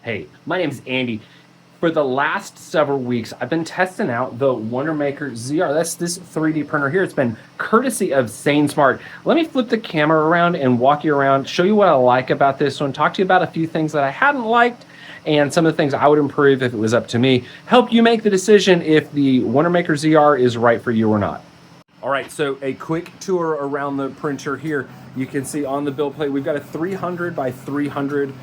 Hey, my name is Andy. For the last several weeks, I've been testing out the Wondermaker ZR. That's this 3D printer here. It's been courtesy of SaneSmart. Let me flip the camera around and walk you around, show you what I like about this one, talk to you about a few things that I hadn't liked, and some of the things I would improve if it was up to me. Help you make the decision if the Wondermaker ZR is right for you or not. All right, so a quick tour around the printer here. You can see on the build plate, we've got a 300 by 300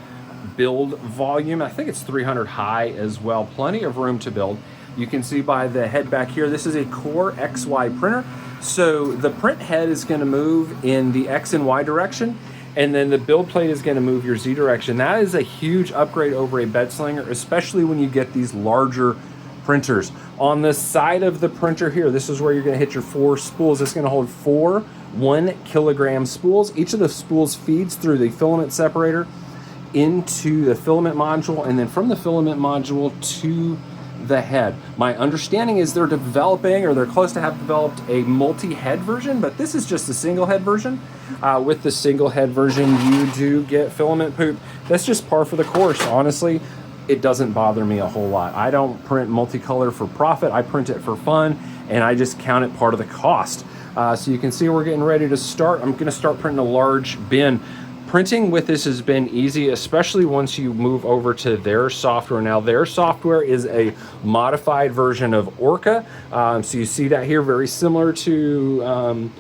build volume. I think it's 300 high as well. Plenty of room to build. You can see by the head back here, this is a Core XY printer. So the print head is going to move in the X and Y direction, and then the build plate is going to move your Z direction. That is a huge upgrade over a bed slinger, especially when you get these larger printers. On the side of the printer here, this is where you're going to hit your 4 spools. It's going to hold 4 1 kilogram spools. Each of the spools feeds through the filament separator into the filament module, and then from the filament module to the head. My understanding is they're developing, or they're close to have developed, a multi-head version, but this is just a single head version. With the single head version, you do get filament poop. That's just par for the course. Honestly, it doesn't bother me a whole lot. I don't print multicolor for profit. I print it for fun, and I just count it part of the cost. So you can see we're getting ready to start. I'm gonna start printing a large bin. Printing with this has been easy, especially once you move over to their software. Now, their software is a modified version of Orca. So you see that here, very similar to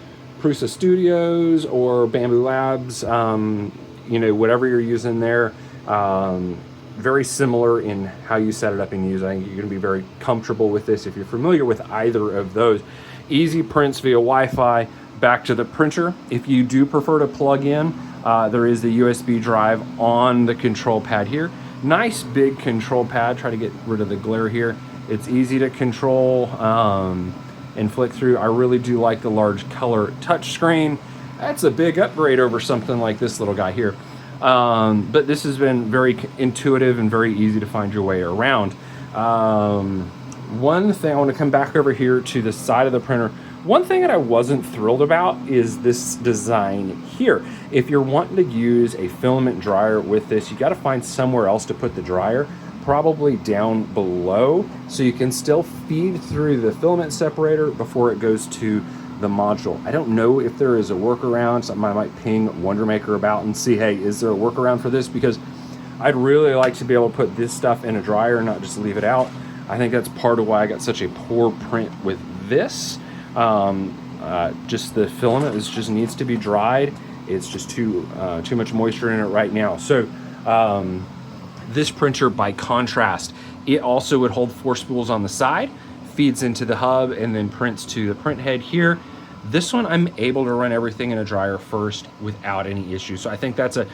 Prusa Studios or Bamboo Labs, whatever you're using there. Very similar in how you set it up and use it. I think you're gonna be very comfortable with this if you're familiar with either of those. Easy prints via Wi-Fi back to the printer. If you do prefer to plug in, there is the USB drive on the control pad here. Nice big control pad. Try to get rid of the glare here. It's easy to control and flick through. I really do like the large color touch screen. That's a big upgrade over something like this little guy here. But this has been very intuitive and very easy to find your way around. One thing, I want to come back over here to the side of the printer. One thing that I wasn't thrilled about is this design here. If you're wanting to use a filament dryer with this, you got to find somewhere else to put the dryer, probably down below, so you can still feed through the filament separator before it goes to the module. I don't know if there is a workaround. Something I might ping Wondermaker about and see, hey, is there a workaround for this? Because I'd really like to be able to put this stuff in a dryer, not just leave it out. I think that's part of why I got such a poor print with this. Just the filament just needs to be dried. It's just too much moisture in it right now. So this printer, by contrast, it also would hold 4 spools on the side, feeds into the hub, and then prints to the print head here. This one, I'm able to run everything in a dryer first without any issues. So I think that's a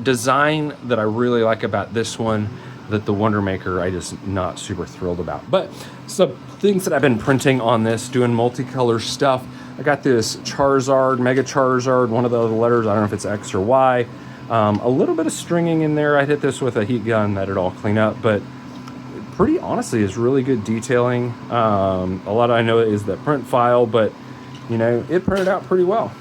design that I really like about this one, that the Wondermaker I just not super thrilled about. But some things that I've been printing on this, doing multicolor stuff. I got this Charizard, Mega Charizard, one of the other letters, I don't know if it's X or Y. A little bit of stringing in there. I hit this with a heat gun, that it'll all clean up, but pretty honestly is really good detailing. A lot I know is the print file, but it printed out pretty well.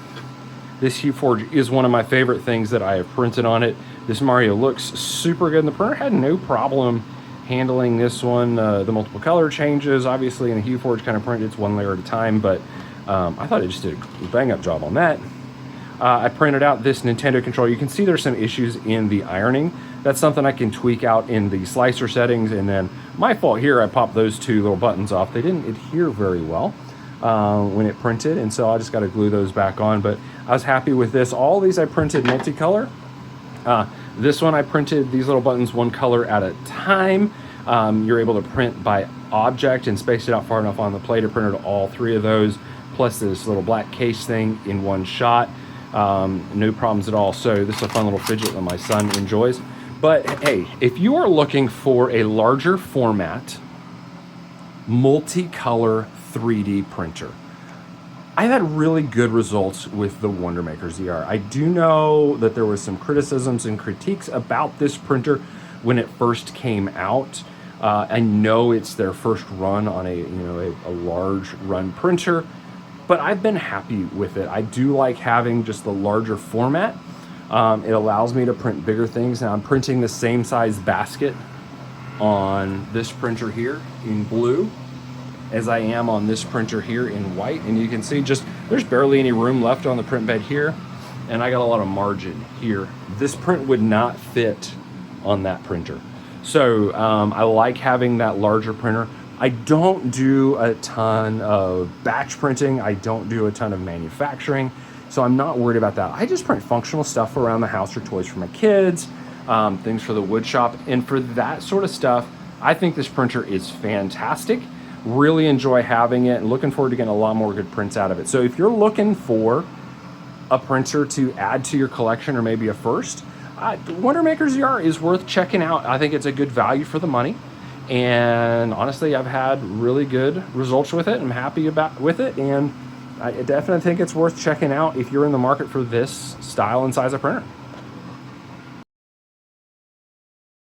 This heat forge is one of my favorite things that I have printed on it. This Mario looks super good, and the printer had no problem handling this one. The multiple color changes, obviously in a heat forge kind of print, it's one layer at a time, but I thought it just did a bang up job on that. I printed out this Nintendo controller. You can see there's some issues in the ironing. That's something I can tweak out in the slicer settings, and then my fault here, I popped those 2 little buttons off. They didn't adhere very well when it printed, and so I just got to glue those back on, but I was happy with this. All these I printed multicolor. This one I printed these little buttons 1 color at a time. You're able to print by object and space it out far enough on the plate. I printed all 3 of those, plus this little black case thing in one shot. No problems at all. So this is a fun little fidget that my son enjoys. But hey, if you are looking for a larger format, multicolor 3D printer, I've had really good results with the Wondermaker ZR. I do know that there was some criticisms and critiques about this printer when it first came out. I know it's their first run on a large run printer, but I've been happy with it. I do like having just the larger format. It allows me to print bigger things. Now I'm printing the same size basket on this printer here in blue as I am on this printer here in white. And you can see just, there's barely any room left on the print bed here. And I got a lot of margin here. This print would not fit on that printer. So I like having that larger printer. I don't do a ton of batch printing. I don't do a ton of manufacturing. So I'm not worried about that. I just print functional stuff around the house or toys for my kids, things for the wood shop. And for that sort of stuff, I think this printer is fantastic. Really enjoy having it and looking forward to getting a lot more good prints out of it. So if you're looking for a printer to add to your collection or maybe a first, Wondermaker ZR is worth checking out. I think it's a good value for the money. And honestly, I've had really good results with it. I'm happy with it. And I definitely think it's worth checking out if you're in the market for this style and size of printer.